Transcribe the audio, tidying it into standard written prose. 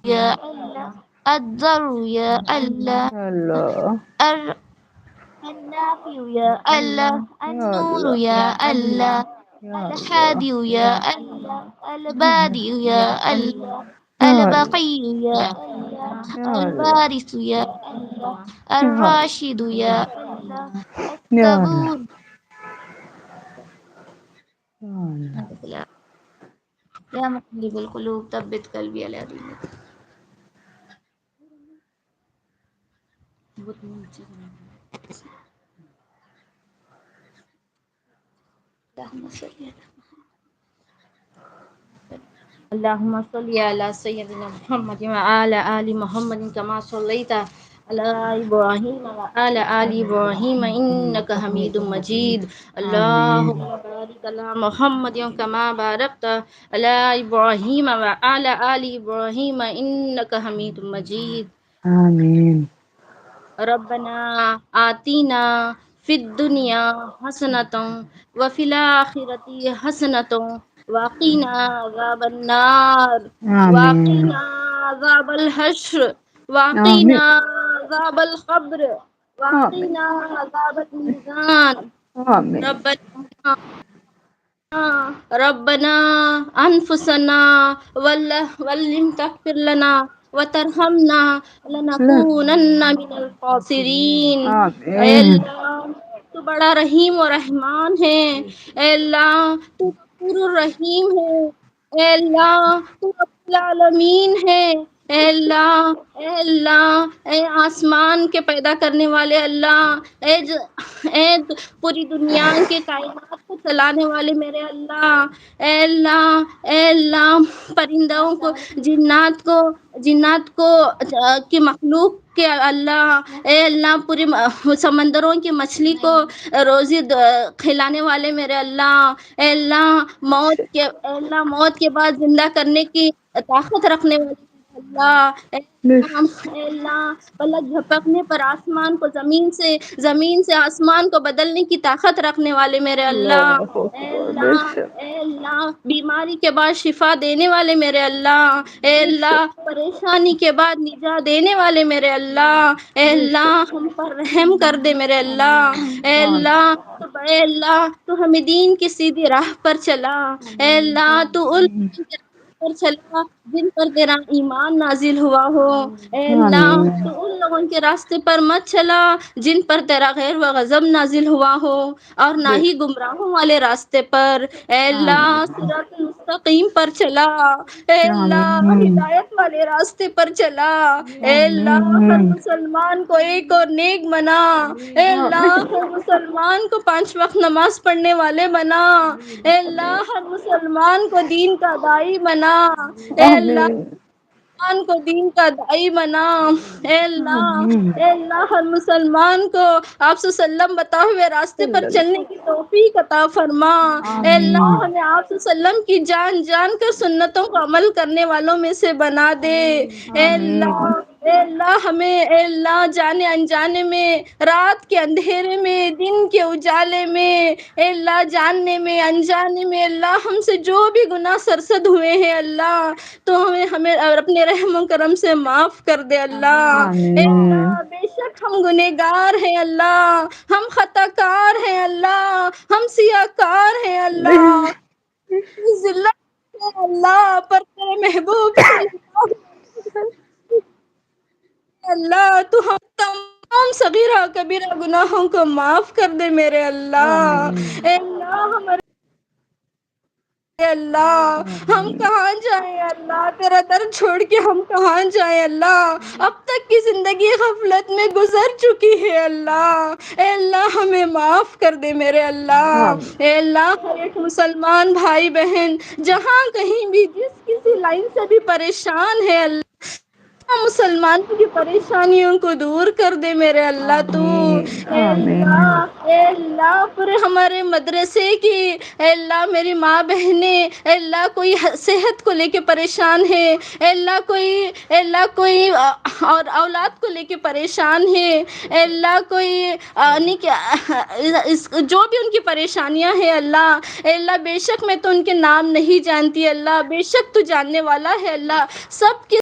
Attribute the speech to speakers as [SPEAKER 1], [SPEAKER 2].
[SPEAKER 1] يا الله، الضر يا الله،
[SPEAKER 2] اللہ
[SPEAKER 1] النافع يا الله،
[SPEAKER 2] یا
[SPEAKER 1] النور
[SPEAKER 2] اللہ
[SPEAKER 1] يا الله،
[SPEAKER 2] یا اللہ
[SPEAKER 1] الهادي يا الله، البادئ يا الله،
[SPEAKER 2] یا اللہ
[SPEAKER 1] البقي يا الله،
[SPEAKER 2] یا اللہ
[SPEAKER 1] الوارث يا الله،
[SPEAKER 2] یا
[SPEAKER 1] الراشد يا الله،
[SPEAKER 2] اللہ
[SPEAKER 1] الصبور.
[SPEAKER 2] یا اللہ
[SPEAKER 1] يا مقلب القلوب ثبت قلبي على دينك. اللهم صل على سيدنا محمد وعلى آل محمد كما صليت على إبراهيم وعلى آل إبراهيم إنك حميد مجيد. اللهم
[SPEAKER 2] آمین
[SPEAKER 1] بارك على محمد كما باركت على إبراهيم وعلى آل إبراهيم إنك حميد مجيد.
[SPEAKER 2] آمین
[SPEAKER 1] ربنا آتنا في الدنيا حسنة وفي الآخرة حسنة وقنا عذاب النار
[SPEAKER 2] آمین
[SPEAKER 1] وقنا عذاب الحشر وقنا
[SPEAKER 2] آمین
[SPEAKER 1] عذاب القبر
[SPEAKER 2] آمین
[SPEAKER 1] وقنا عذاب الميزان.
[SPEAKER 2] آمین
[SPEAKER 1] ربنا ربنا أنفسنا ولم تغفر لنا وترحمنا لنكونن من الخاسرين. اے
[SPEAKER 2] آمین
[SPEAKER 1] اللہ تو بڑا رحیم و رحمان ہے. اے اللہ تو غفور الرحیم ہے. اے اللہ تو رب العالمین ہے. اے اللہ اے اللہ اے آسمان کے پیدا کرنے والے اللہ، اے پوری دنیا کے کائنات کو چلانے والے میرے اللہ. اے اللہ اے اللہ پرندوں کو جنات کو کی مخلوق کے اللہ، اے اللہ پوری سمندروں کی مچھلی کو روزی کھلانے والے میرے اللہ. اے اللہ موت کے بعد زندہ کرنے کی طاقت رکھنے والے اللہ. اے اللہ پلک جھپکنے پر آسمان کو زمین سے آسمان کو بدلنے کی طاقت رکھنے والے میرے اللہ.
[SPEAKER 2] اللہ
[SPEAKER 1] اے
[SPEAKER 2] اکبر بے
[SPEAKER 1] اللہ
[SPEAKER 2] شک
[SPEAKER 1] اے اللہ بیماری کے بعد شفا دینے والے میرے اللہ. اے
[SPEAKER 2] بے
[SPEAKER 1] اللہ
[SPEAKER 2] شک
[SPEAKER 1] پریشانی کے بعد نجات دینے والے میرے اللہ. اے
[SPEAKER 2] بے
[SPEAKER 1] اللہ
[SPEAKER 2] شک
[SPEAKER 1] ہم پر رحم کر دے میرے اللہ. اے اللہ
[SPEAKER 2] آمین
[SPEAKER 1] اے اللہ تو ہمیں دین کی سیدھی راہ پر چلا. اے اللہ تو ان لوگوں کے راہ پر چلا جن پر تیرا ایمان نازل ہوا ہو. اے اللہ
[SPEAKER 2] آمین
[SPEAKER 1] تو ان لوگوں کے راستے پر مت چلا جن پر تیرا غیر و غضب نازل ہوا ہو، اور نہ
[SPEAKER 2] بے
[SPEAKER 1] ہی
[SPEAKER 2] شک
[SPEAKER 1] گمراہوں والے راستے پر. اے اللہ
[SPEAKER 2] آمین
[SPEAKER 1] صراط المستقیم پر چلا. اے اللہ
[SPEAKER 2] آمین
[SPEAKER 1] ہدایت والے راستے پر چلا. اے اللہ ہر
[SPEAKER 2] آمین
[SPEAKER 1] مسلمان کو ایک اور نیک بنا. اے اللہ
[SPEAKER 2] آمین
[SPEAKER 1] ہر مسلمان کو 5 وقت نماز پڑھنے والے بنا. اے اللہ ہر مسلمان کو دین کا داعی بنا. اے اللہ
[SPEAKER 2] آمین
[SPEAKER 1] مسلمان کو دین کا دائی بنا. اے
[SPEAKER 2] آمین
[SPEAKER 1] اللہ اے اللہ ہر مسلمان کو آپ صلی اللہ علیہ وسلم بتائے ہوئے راستے
[SPEAKER 2] صلی
[SPEAKER 1] پر
[SPEAKER 2] اللہ
[SPEAKER 1] چلنے کی توفیق عطا فرما. اے اللہ
[SPEAKER 2] آمین
[SPEAKER 1] ہمیں آپ صلی اللہ علیہ وسلم کی جان کر سنتوں کو عمل کرنے والوں میں سے بنا دے. اے اللہ
[SPEAKER 2] آمین
[SPEAKER 1] اے اللہ ہمیں اے اللہ جانے انجانے میں، رات کے اندھیرے میں، دن کے اجالے میں، اے اللہ جاننے میں انجانے میں اللہ ہم سے جو بھی گناہ سرزد ہوئے ہیں اللہ تو ہمیں اپنے رحم و کرم سے معاف کر دے اللہ. اے
[SPEAKER 2] آمین
[SPEAKER 1] اللہ بے شک ہم گنہگار ہیں اللہ، ہم خطا کار ہیں اللہ، ہم سیاہ کار ہیں اللہ. ذلت ہے اللہ پر تیرے محبوب صلی اللہ علیہ وسلم اللہ تو ہم تمام صغیرہ کبیرہ گناہوں کو معاف کر دے میرے اللہ.
[SPEAKER 2] آمین
[SPEAKER 1] اے اللہ ہمارے اے اللہ ہم
[SPEAKER 2] آمین
[SPEAKER 1] کہاں جائیں اللہ، تیرا در چھوڑ کے ہم کہاں جائیں اللہ. اب تک کی زندگی غفلت میں گزر چکی ہے اللہ. اے اللہ ہمیں معاف کر دے میرے اللہ.
[SPEAKER 2] آمین
[SPEAKER 1] اے اللہ ہر ایک مسلمان بھائی بہن جہاں کہیں بھی جس کسی لائن سے بھی پریشان ہے اللہ مسلمانوں کی پریشانیوں کو دور کر دے میرے اللہ تو.
[SPEAKER 2] آمین
[SPEAKER 1] اے
[SPEAKER 2] آمین
[SPEAKER 1] اللہ اے اللہ پورے ہمارے مدرسے کی اے اللہ میری ماں بہنیں اے اللہ کوئی صحت کو لے کے پریشان ہے، اے اللہ کوئی اور اولاد کو لے کے پریشان ہے، اے اللہ کوئی جو بھی ان کی پریشانیاں ہیں اللہ، اے اللہ بے شک میں تو ان کے نام نہیں جانتی اللہ، بے شک تو جاننے والا ہے اللہ. سب کے